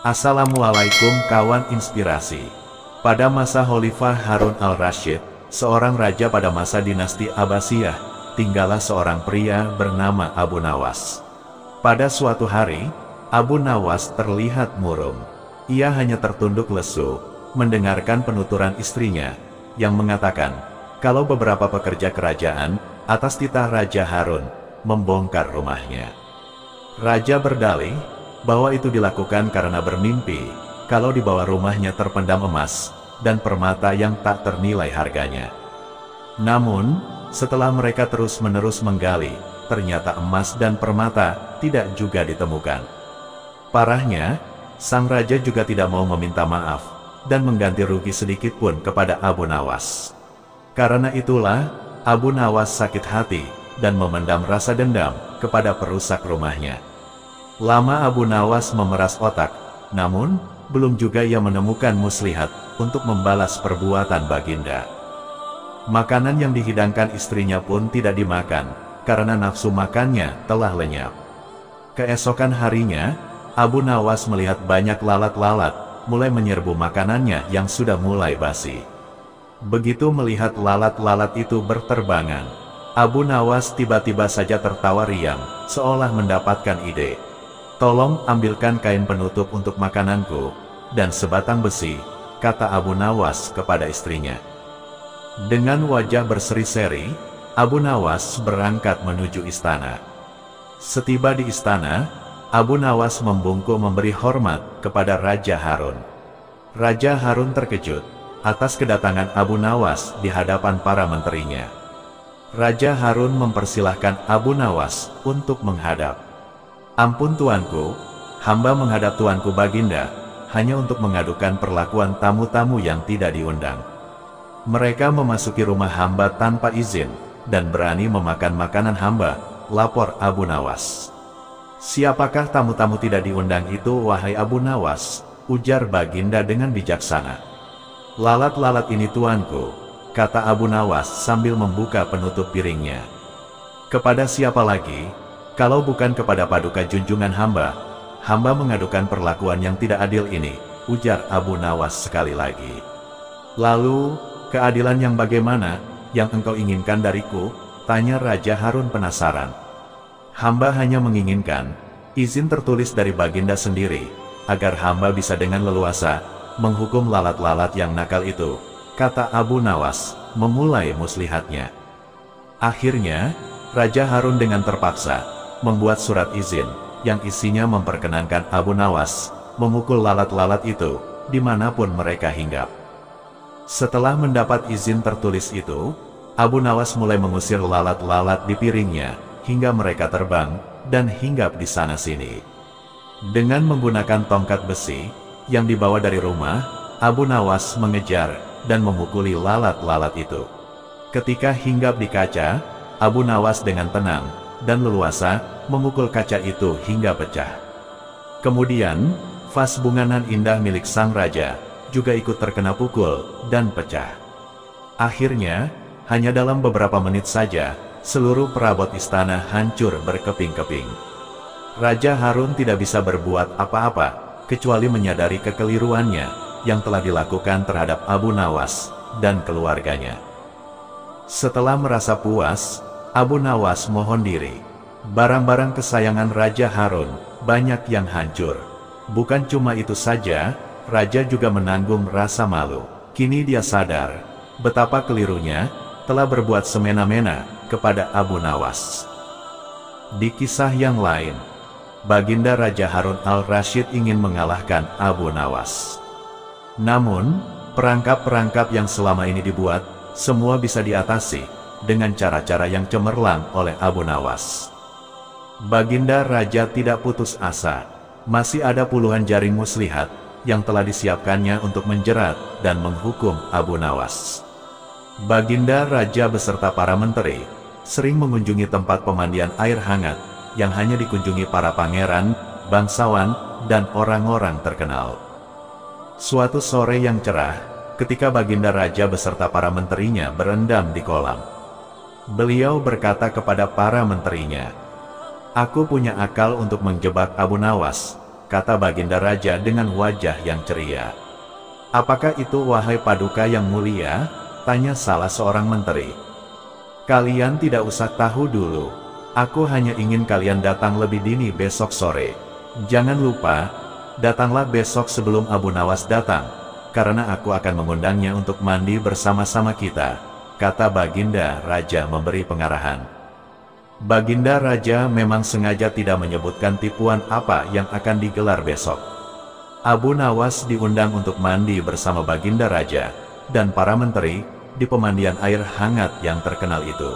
Assalamualaikum kawan inspirasi. Pada masa Khalifah Harun al-Rasyid, seorang raja pada masa dinasti Abbasiyah, tinggallah seorang pria bernama Abu Nawas. Pada suatu hari, Abu Nawas terlihat murung. Ia hanya tertunduk lesu, mendengarkan penuturan istrinya, yang mengatakan, kalau beberapa pekerja kerajaan, atas titah Raja Harun, membongkar rumahnya. Raja berdalih, bahwa itu dilakukan karena bermimpi, kalau di bawah rumahnya terpendam emas, dan permata yang tak ternilai harganya. Namun, setelah mereka terus-menerus menggali, ternyata emas dan permata tidak juga ditemukan. Parahnya, sang raja juga tidak mau meminta maaf, dan mengganti rugi sedikit pun kepada Abu Nawas. Karena itulah, Abu Nawas sakit hati, dan memendam rasa dendam kepada perusak rumahnya. Lama Abu Nawas memeras otak, namun, belum juga ia menemukan muslihat untuk membalas perbuatan Baginda. Makanan yang dihidangkan istrinya pun tidak dimakan, karena nafsu makannya telah lenyap. Keesokan harinya, Abu Nawas melihat banyak lalat-lalat mulai menyerbu makanannya yang sudah mulai basi. Begitu melihat lalat-lalat itu berterbangan, Abu Nawas tiba-tiba saja tertawa riang, seolah mendapatkan ide. Tolong ambilkan kain penutup untuk makananku, dan sebatang besi, kata Abu Nawas kepada istrinya. Dengan wajah berseri-seri, Abu Nawas berangkat menuju istana. Setiba di istana, Abu Nawas membungkuk memberi hormat kepada Raja Harun. Raja Harun terkejut atas kedatangan Abu Nawas di hadapan para menterinya. Raja Harun mempersilahkan Abu Nawas untuk menghadap. Ampun tuanku, hamba menghadap tuanku Baginda, hanya untuk mengadukan perlakuan tamu-tamu yang tidak diundang. Mereka memasuki rumah hamba tanpa izin, dan berani memakan makanan hamba, lapor Abu Nawas. Siapakah tamu-tamu tidak diundang itu, wahai Abu Nawas? Ujar Baginda dengan bijaksana. Lalat-lalat ini tuanku, kata Abu Nawas sambil membuka penutup piringnya. Kepada siapa lagi? Kalau bukan kepada paduka junjungan hamba mengadukan perlakuan yang tidak adil ini, ujar Abu Nawas sekali lagi. Lalu, keadilan yang bagaimana, yang engkau inginkan dariku? Tanya Raja Harun penasaran. Hamba hanya menginginkan izin tertulis dari Baginda sendiri, agar hamba bisa dengan leluasa menghukum lalat-lalat yang nakal itu, kata Abu Nawas, memulai muslihatnya. Akhirnya, Raja Harun dengan terpaksa membuat surat izin, yang isinya memperkenankan Abu Nawas memukul lalat-lalat itu, dimanapun mereka hinggap. Setelah mendapat izin tertulis itu, Abu Nawas mulai mengusir lalat-lalat di piringnya, hingga mereka terbang, dan hinggap di sana-sini. Dengan menggunakan tongkat besi, yang dibawa dari rumah, Abu Nawas mengejar, dan memukuli lalat-lalat itu. Ketika hinggap di kaca, Abu Nawas dengan tenang dan leluasa memukul kaca itu hingga pecah. Kemudian, vas bunganan indah milik sang raja juga ikut terkena pukul dan pecah. Akhirnya, hanya dalam beberapa menit saja, seluruh perabot istana hancur berkeping-keping. Raja Harun tidak bisa berbuat apa-apa, kecuali menyadari kekeliruannya yang telah dilakukan terhadap Abu Nawas dan keluarganya. Setelah merasa puas, Abu Nawas mohon diri. Barang-barang kesayangan Raja Harun banyak yang hancur. Bukan cuma itu saja, Raja juga menanggung rasa malu. Kini dia sadar betapa kelirunya telah berbuat semena-mena kepada Abu Nawas. Di kisah yang lain, Baginda Raja Harun al-Rasyid ingin mengalahkan Abu Nawas. Namun, perangkap-perangkap yang selama ini dibuat, semua bisa diatasi dengan cara-cara yang cemerlang oleh Abu Nawas. Baginda Raja tidak putus asa. Masih ada puluhan jaring muslihat yang telah disiapkannya untuk menjerat dan menghukum Abu Nawas. Baginda Raja beserta para menteri sering mengunjungi tempat pemandian air hangat yang hanya dikunjungi para pangeran, bangsawan, dan orang-orang terkenal. Suatu sore yang cerah, ketika Baginda Raja beserta para menterinya berendam di kolam, beliau berkata kepada para menterinya, "Aku punya akal untuk menjebak Abu Nawas, kata Baginda Raja dengan wajah yang ceria. Apakah itu wahai Paduka yang mulia? Tanya salah seorang menteri. Kalian tidak usah tahu dulu. Aku hanya ingin kalian datang lebih dini besok sore. Jangan lupa, datanglah besok sebelum Abu Nawas datang, karena aku akan mengundangnya untuk mandi bersama-sama kita, kata Baginda Raja memberi pengarahan. Baginda Raja memang sengaja tidak menyebutkan tipuan apa yang akan digelar besok. Abu Nawas diundang untuk mandi bersama Baginda Raja dan para menteri di pemandian air hangat yang terkenal itu.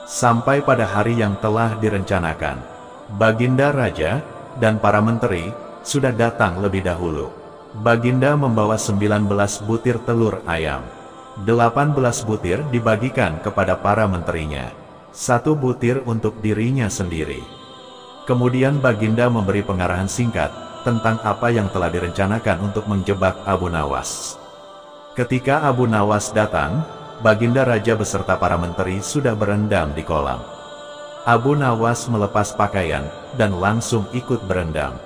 Sampai pada hari yang telah direncanakan, Baginda Raja dan para menteri sudah datang lebih dahulu. Baginda membawa 19 butir telur ayam. 18 butir dibagikan kepada para menterinya. 1 butir untuk dirinya sendiri. Kemudian Baginda memberi pengarahan singkat tentang apa yang telah direncanakan untuk menjebak Abu Nawas. Ketika Abu Nawas datang, Baginda Raja beserta para menteri sudah berendam di kolam. Abu Nawas melepas pakaian dan langsung ikut berendam.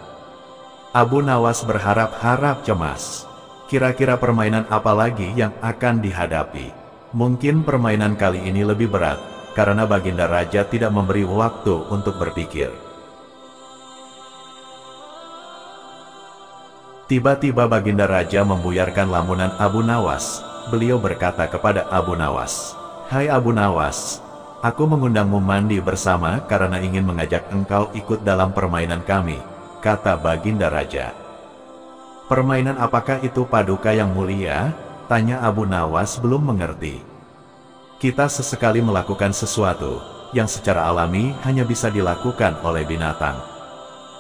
Abu Nawas berharap-harap cemas. Kira-kira permainan apa lagi yang akan dihadapi? Mungkin permainan kali ini lebih berat, karena Baginda Raja tidak memberi waktu untuk berpikir. Tiba-tiba Baginda Raja membuyarkan lamunan Abu Nawas. Beliau berkata kepada Abu Nawas, "Hai Abu Nawas, aku mengundangmu mandi bersama karena ingin mengajak engkau ikut dalam permainan kami," kata Baginda Raja. "Permainan apakah itu Paduka yang mulia?" tanya Abu Nawas belum mengerti. "Kita sesekali melakukan sesuatu yang secara alami hanya bisa dilakukan oleh binatang.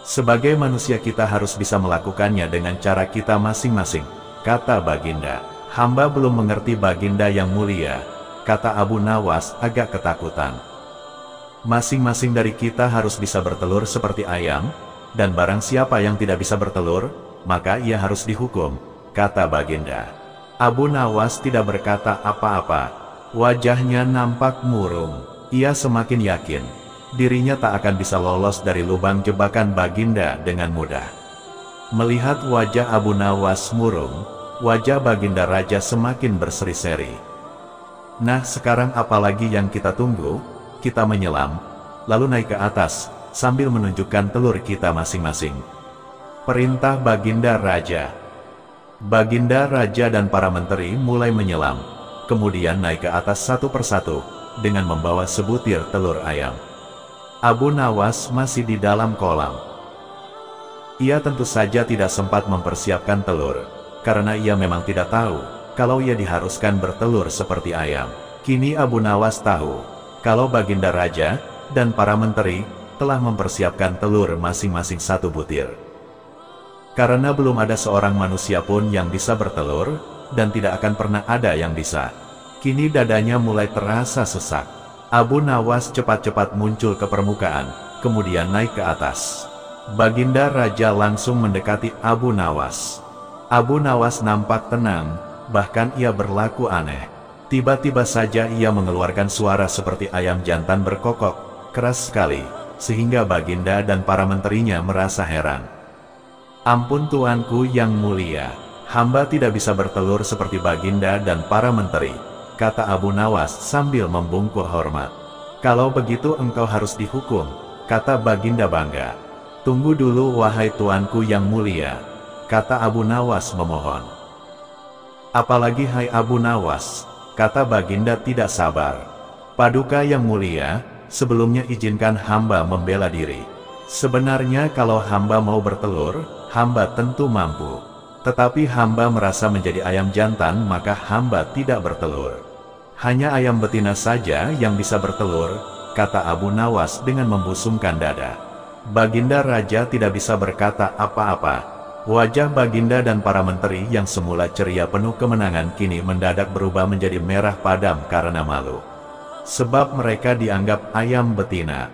Sebagai manusia kita harus bisa melakukannya dengan cara kita masing-masing," kata Baginda. "Hamba belum mengerti Baginda yang mulia," kata Abu Nawas agak ketakutan. "Masing-masing dari kita harus bisa bertelur seperti ayam, dan barang siapa yang tidak bisa bertelur, maka ia harus dihukum," kata Baginda. Abu Nawas tidak berkata apa-apa. Wajahnya nampak murung. Ia semakin yakin dirinya tak akan bisa lolos dari lubang jebakan Baginda dengan mudah. Melihat wajah Abu Nawas murung, wajah Baginda Raja semakin berseri-seri. "Nah, sekarang apalagi yang kita tunggu? Kita menyelam, lalu naik ke atas sambil menunjukkan telur kita masing-masing," perintah Baginda Raja. Baginda Raja dan para menteri mulai menyelam, kemudian naik ke atas satu persatu dengan membawa sebutir telur ayam. Abu Nawas masih di dalam kolam. Ia tentu saja tidak sempat mempersiapkan telur, karena ia memang tidak tahu kalau ia diharuskan bertelur seperti ayam. Kini Abu Nawas tahu kalau Baginda Raja dan para menteri telah mempersiapkan telur masing-masing 1 butir. Karena belum ada seorang manusia pun yang bisa bertelur, dan tidak akan pernah ada yang bisa. Kini dadanya mulai terasa sesak. Abu Nawas cepat-cepat muncul ke permukaan, kemudian naik ke atas. Baginda Raja langsung mendekati Abu Nawas. Abu Nawas nampak tenang, bahkan ia berlaku aneh. Tiba-tiba saja ia mengeluarkan suara seperti ayam jantan berkokok, keras sekali, sehingga Baginda dan para menterinya merasa heran. "Ampun Tuanku yang mulia, hamba tidak bisa bertelur seperti Baginda dan para menteri," kata Abu Nawas sambil membungkuk hormat. "Kalau begitu engkau harus dihukum," kata Baginda bangga. "Tunggu dulu wahai Tuanku yang mulia," kata Abu Nawas memohon. "Apalagi hai Abu Nawas," kata Baginda tidak sabar. "Paduka yang mulia, sebelumnya izinkan hamba membela diri. Sebenarnya kalau hamba mau bertelur, hamba tentu mampu. Tetapi hamba merasa menjadi ayam jantan, maka hamba tidak bertelur. Hanya ayam betina saja yang bisa bertelur," kata Abu Nawas dengan membusungkan dada. Baginda Raja tidak bisa berkata apa-apa. Wajah Baginda dan para menteri yang semula ceria penuh kemenangan kini mendadak berubah menjadi merah padam karena malu. Sebab mereka dianggap ayam betina.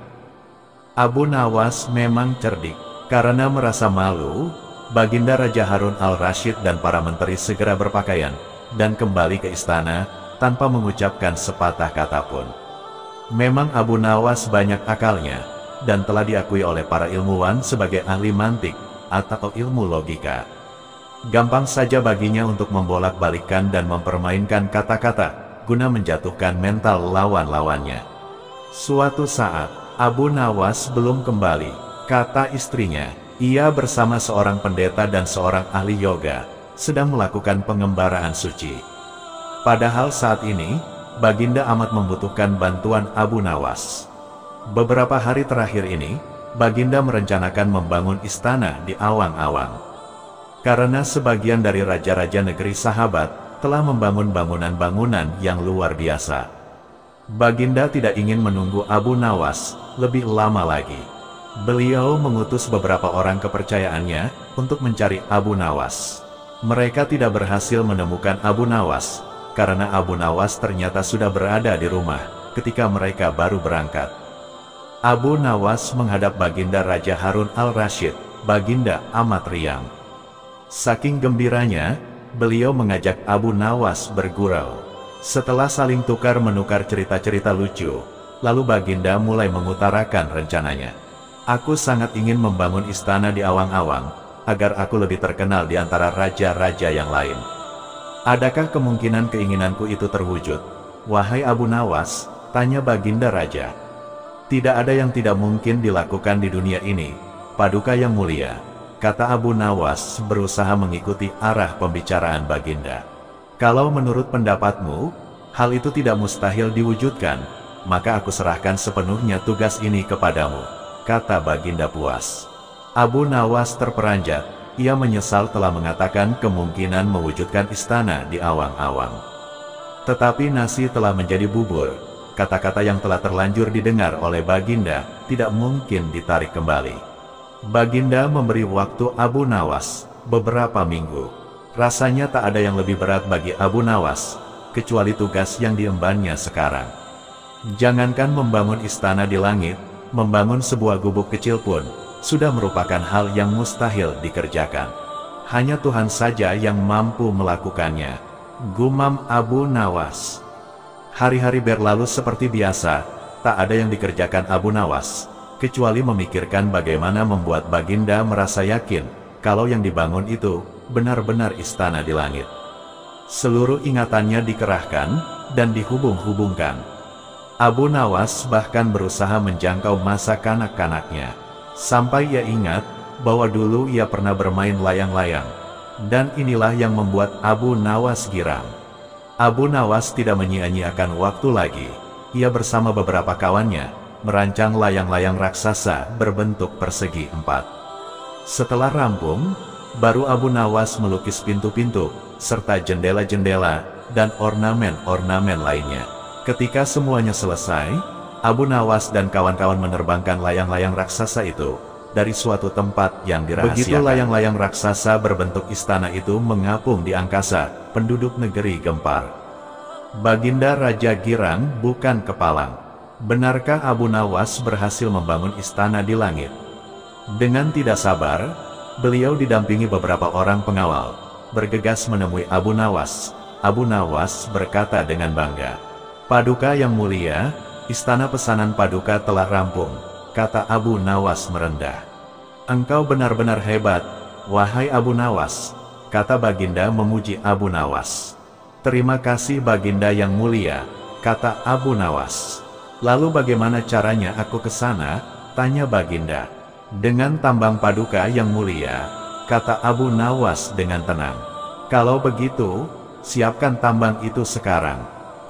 Abu Nawas memang cerdik. Karena merasa malu, Baginda Raja Harun al-Rasyid dan para menteri segera berpakaian dan kembali ke istana tanpa mengucapkan sepatah kata pun. Memang Abu Nawas banyak akalnya dan telah diakui oleh para ilmuwan sebagai ahli mantik, atau ilmu logika. Gampang saja baginya untuk membolak-balikkan dan mempermainkan kata-kata, guna menjatuhkan mental lawan-lawannya. Suatu saat, Abu Nawas belum kembali, kata istrinya. Ia bersama seorang pendeta dan seorang ahli yoga, sedang melakukan pengembaraan suci. Padahal saat ini, Baginda amat membutuhkan bantuan Abu Nawas. Beberapa hari terakhir ini, Baginda merencanakan membangun istana di awang-awang. Karena sebagian dari raja-raja negeri sahabat telah membangun bangunan-bangunan yang luar biasa. Baginda tidak ingin menunggu Abu Nawas lebih lama lagi. Beliau mengutus beberapa orang kepercayaannya untuk mencari Abu Nawas. Mereka tidak berhasil menemukan Abu Nawas, karena Abu Nawas ternyata sudah berada di rumah ketika mereka baru berangkat. Abu Nawas menghadap Baginda Raja Harun al-Rasyid. Baginda amat riang. Saking gembiranya, beliau mengajak Abu Nawas bergurau. Setelah saling tukar-menukar cerita-cerita lucu, lalu Baginda mulai mengutarakan rencananya. Aku sangat ingin membangun istana di awang-awang, agar aku lebih terkenal di antara raja-raja yang lain. Adakah kemungkinan keinginanku itu terwujud? Wahai Abu Nawas, tanya Baginda Raja. Tidak ada yang tidak mungkin dilakukan di dunia ini, Paduka yang mulia, kata Abu Nawas berusaha mengikuti arah pembicaraan Baginda. Kalau menurut pendapatmu, hal itu tidak mustahil diwujudkan, maka aku serahkan sepenuhnya tugas ini kepadamu, kata Baginda puas. Abu Nawas terperanjat, ia menyesal telah mengatakan kemungkinan mewujudkan istana di awang-awang. Tetapi nasi telah menjadi bubur, kata-kata yang telah terlanjur didengar oleh Baginda tidak mungkin ditarik kembali. Baginda memberi waktu Abu Nawas beberapa minggu. Rasanya tak ada yang lebih berat bagi Abu Nawas, kecuali tugas yang diembannya sekarang. Jangankan membangun istana di langit, membangun sebuah gubuk kecil pun sudah merupakan hal yang mustahil dikerjakan. Hanya Tuhan saja yang mampu melakukannya, gumam Abu Nawas. Hari-hari berlalu seperti biasa, tak ada yang dikerjakan Abu Nawas, kecuali memikirkan bagaimana membuat Baginda merasa yakin kalau yang dibangun itu benar-benar istana di langit. Seluruh ingatannya dikerahkan dan dihubung-hubungkan. Abu Nawas bahkan berusaha menjangkau masa kanak-kanaknya, sampai ia ingat bahwa dulu ia pernah bermain layang-layang, dan inilah yang membuat Abu Nawas girang. Abu Nawas tidak menyia-nyiakan waktu lagi. Ia bersama beberapa kawannya merancang layang-layang raksasa berbentuk persegi 4. Setelah rampung, baru Abu Nawas melukis pintu-pintu, serta jendela-jendela, dan ornamen-ornamen lainnya. Ketika semuanya selesai, Abu Nawas dan kawan-kawan menerbangkan layang-layang raksasa itu dari suatu tempat yang dirahasiakan. Begitu layang-layang raksasa berbentuk istana itu mengapung di angkasa, penduduk negeri gempar. Baginda Raja girang bukan kepalang. Benarkah Abu Nawas berhasil membangun istana di langit? Dengan tidak sabar, beliau didampingi beberapa orang pengawal, bergegas menemui Abu Nawas. Abu Nawas berkata dengan bangga, Paduka yang mulia, istana pesanan Paduka telah rampung, kata Abu Nawas merendah. Engkau benar-benar hebat, wahai Abu Nawas, kata Baginda memuji Abu Nawas. Terima kasih Baginda yang mulia, kata Abu Nawas. Lalu bagaimana caranya aku ke sana? Tanya Baginda. Dengan tambang Paduka yang mulia, kata Abu Nawas dengan tenang. Kalau begitu, siapkan tambang itu sekarang.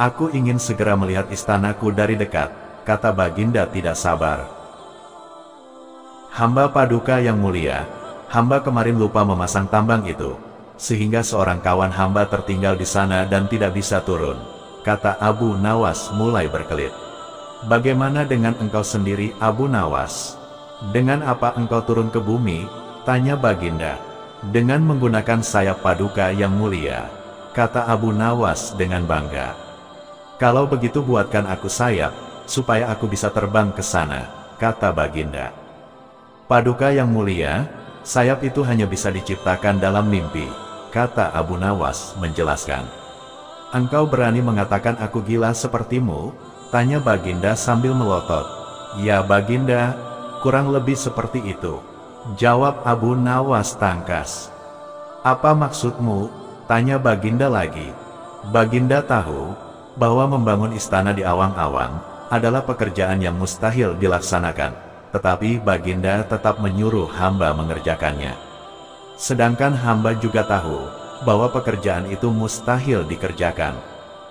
Aku ingin segera melihat istanaku dari dekat, kata Baginda tidak sabar. Hamba Paduka yang mulia, hamba kemarin lupa memasang tambang itu, sehingga seorang kawan hamba tertinggal di sana dan tidak bisa turun, kata Abu Nawas mulai berkelit. Bagaimana dengan engkau sendiri Abu Nawas? Dengan apa engkau turun ke bumi? Tanya Baginda. Dengan menggunakan sayap Paduka yang mulia, kata Abu Nawas dengan bangga. Kalau begitu buatkan aku sayap, supaya aku bisa terbang ke sana, kata Baginda. Paduka yang mulia, sayap itu hanya bisa diciptakan dalam mimpi, kata Abu Nawas menjelaskan. Engkau berani mengatakan aku gila sepertimu? Tanya Baginda sambil melotot. Ya Baginda, kurang lebih seperti itu. Jawab Abu Nawas tangkas. Apa maksudmu? Tanya Baginda lagi. Baginda tahu bahwa membangun istana di awang-awang adalah pekerjaan yang mustahil dilaksanakan, tetapi Baginda tetap menyuruh hamba mengerjakannya. Sedangkan hamba juga tahu bahwa pekerjaan itu mustahil dikerjakan,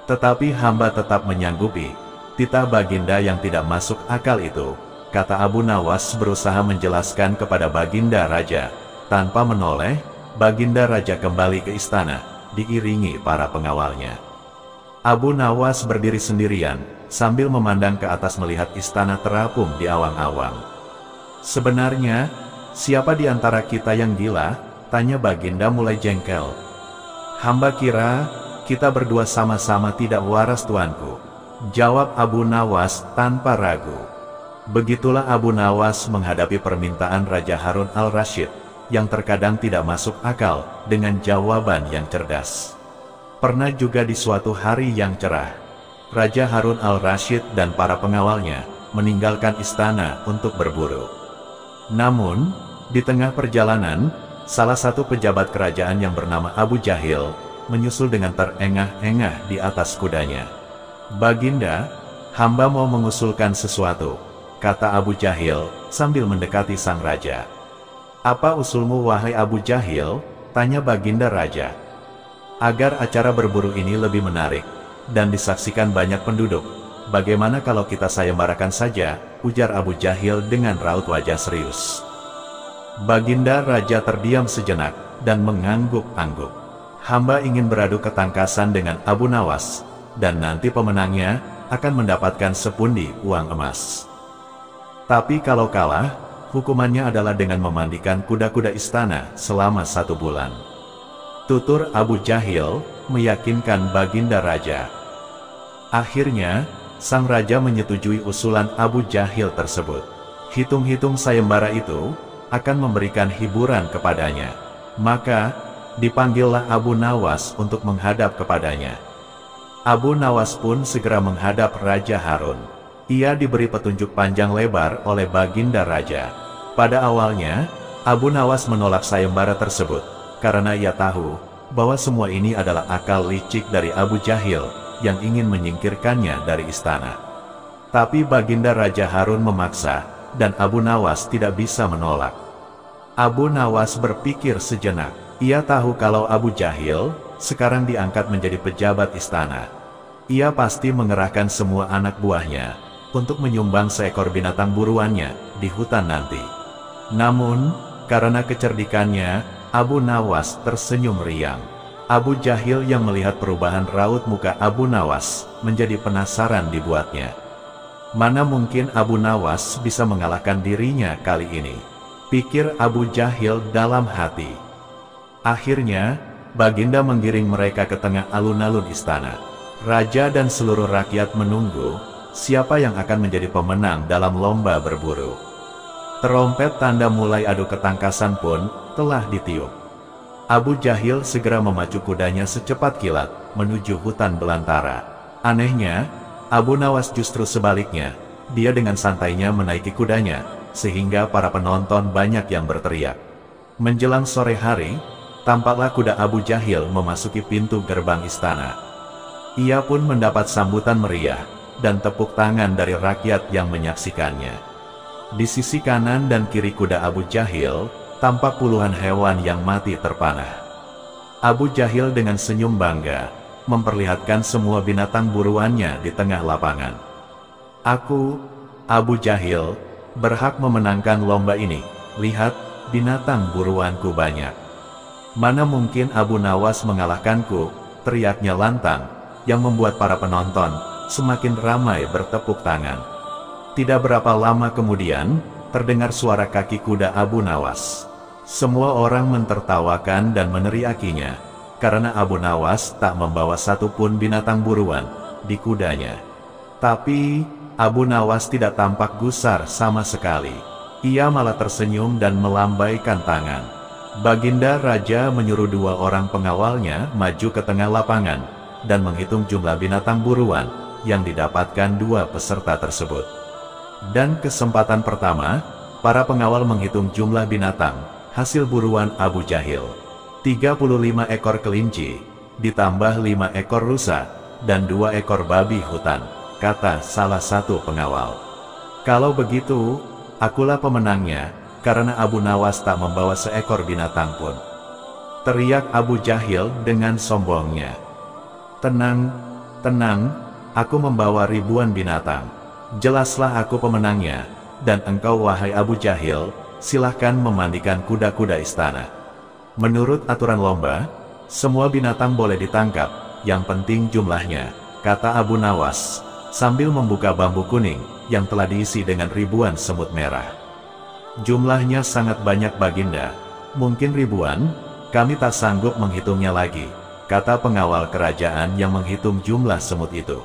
tetapi hamba tetap menyanggupi. Titah Baginda yang tidak masuk akal itu, kata Abu Nawas berusaha menjelaskan kepada Baginda Raja. Tanpa menoleh, Baginda Raja kembali ke istana, diiringi para pengawalnya. Abu Nawas berdiri sendirian, sambil memandang ke atas melihat istana terapung di awang-awang. Sebenarnya, siapa di antara kita yang gila? Tanya Baginda mulai jengkel. Hamba kira, kita berdua sama-sama tidak waras tuanku. Jawab Abu Nawas tanpa ragu. Begitulah Abu Nawas menghadapi permintaan Raja Harun al-Rasyid, yang terkadang tidak masuk akal, dengan jawaban yang cerdas. Pernah juga di suatu hari yang cerah, Raja Harun al-Rasyid dan para pengawalnya meninggalkan istana untuk berburu. Namun, di tengah perjalanan, salah satu pejabat kerajaan yang bernama Abu Jahil menyusul dengan terengah-engah di atas kudanya. Baginda, hamba mau mengusulkan sesuatu, kata Abu Jahil sambil mendekati sang raja. Apa usulmu wahai Abu Jahil? Tanya Baginda Raja. Agar acara berburu ini lebih menarik dan disaksikan banyak penduduk, bagaimana kalau kita sayembarakan saja? Ujar Abu Jahil dengan raut wajah serius. Baginda Raja terdiam sejenak dan mengangguk-angguk. Hamba ingin beradu ketangkasan dengan Abu Nawas, dan nanti pemenangnya akan mendapatkan sepundi uang emas. Tapi kalau kalah, hukumannya adalah dengan memandikan kuda-kuda istana selama 1 bulan. Tutur Abu Jahil meyakinkan Baginda Raja. Akhirnya, sang raja menyetujui usulan Abu Jahil tersebut. Hitung-hitung sayembara itu akan memberikan hiburan kepadanya. Maka, dipanggillah Abu Nawas untuk menghadap kepadanya. Abu Nawas pun segera menghadap Raja Harun. Ia diberi petunjuk panjang lebar oleh Baginda Raja. Pada awalnya, Abu Nawas menolak sayembara tersebut, karena ia tahu bahwa semua ini adalah akal licik dari Abu Jahil yang ingin menyingkirkannya dari istana. Tapi Baginda Raja Harun memaksa, dan Abu Nawas tidak bisa menolak. Abu Nawas berpikir sejenak. Ia tahu kalau Abu Jahil sekarang diangkat menjadi pejabat istana. Ia pasti mengerahkan semua anak buahnya untuk menyumbang seekor binatang buruannya di hutan nanti. Namun, karena kecerdikannya, Abu Nawas tersenyum riang. Abu Jahil yang melihat perubahan raut muka Abu Nawas menjadi penasaran dibuatnya. Mana mungkin Abu Nawas bisa mengalahkan dirinya kali ini? Pikir Abu Jahil dalam hati. Akhirnya, Baginda menggiring mereka ke tengah alun-alun istana. Raja dan seluruh rakyat menunggu siapa yang akan menjadi pemenang dalam lomba berburu. Terompet tanda mulai adu ketangkasan pun telah ditiup. Abu Jahil segera memacu kudanya secepat kilat menuju hutan belantara. Anehnya, Abu Nawas justru sebaliknya. Dia dengan santainya menaiki kudanya, sehingga para penonton banyak yang berteriak. Menjelang sore hari, tampaklah kuda Abu Jahil memasuki pintu gerbang istana. Ia pun mendapat sambutan meriah dan tepuk tangan dari rakyat yang menyaksikannya. Di sisi kanan dan kiri kuda Abu Jahil, tampak puluhan hewan yang mati terpanah. Abu Jahil dengan senyum bangga, memperlihatkan semua binatang buruannya di tengah lapangan. Aku, Abu Jahil, berhak memenangkan lomba ini. Lihat, binatang buruanku banyak. Mana mungkin Abu Nawas mengalahkanku, teriaknya lantang, yang membuat para penonton semakin ramai bertepuk tangan. Tidak berapa lama kemudian, terdengar suara kaki kuda Abu Nawas. Semua orang mentertawakan dan meneriakinya, karena Abu Nawas tak membawa satupun binatang buruan di kudanya. Tapi, Abu Nawas tidak tampak gusar sama sekali. Ia malah tersenyum dan melambaikan tangan. Baginda Raja menyuruh 2 orang pengawalnya maju ke tengah lapangan dan menghitung jumlah binatang buruan yang didapatkan 2 peserta tersebut. Dan kesempatan pertama, para pengawal menghitung jumlah binatang, hasil buruan Abu Jahil. 35 ekor kelinci, ditambah 5 ekor rusa, dan 2 ekor babi hutan, kata salah satu pengawal. Kalau begitu, akulah pemenangnya, karena Abu Nawas tak membawa seekor binatang pun. Teriak Abu Jahil dengan sombongnya. Tenang, tenang, aku membawa ribuan binatang. Jelaslah aku pemenangnya, dan engkau wahai Abu Jahil, silahkan memandikan kuda-kuda istana. Menurut aturan lomba, semua binatang boleh ditangkap, yang penting jumlahnya, kata Abu Nawas, sambil membuka bambu kuning, yang telah diisi dengan ribuan semut merah. Jumlahnya sangat banyak Baginda, mungkin ribuan, kami tak sanggup menghitungnya lagi, kata pengawal kerajaan yang menghitung jumlah semut itu.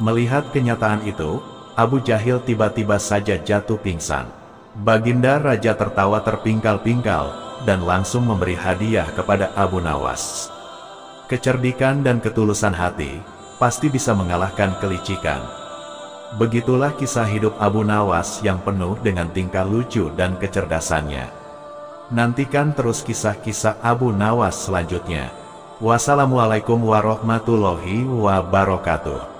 Melihat kenyataan itu, Abu Jahil tiba-tiba saja jatuh pingsan. Baginda Raja tertawa terpingkal-pingkal, dan langsung memberi hadiah kepada Abu Nawas. Kecerdikan dan ketulusan hati, pasti bisa mengalahkan kelicikan. Begitulah kisah hidup Abu Nawas yang penuh dengan tingkah lucu dan kecerdasannya. Nantikan terus kisah-kisah Abu Nawas selanjutnya. Wassalamualaikum warahmatullahi wabarakatuh.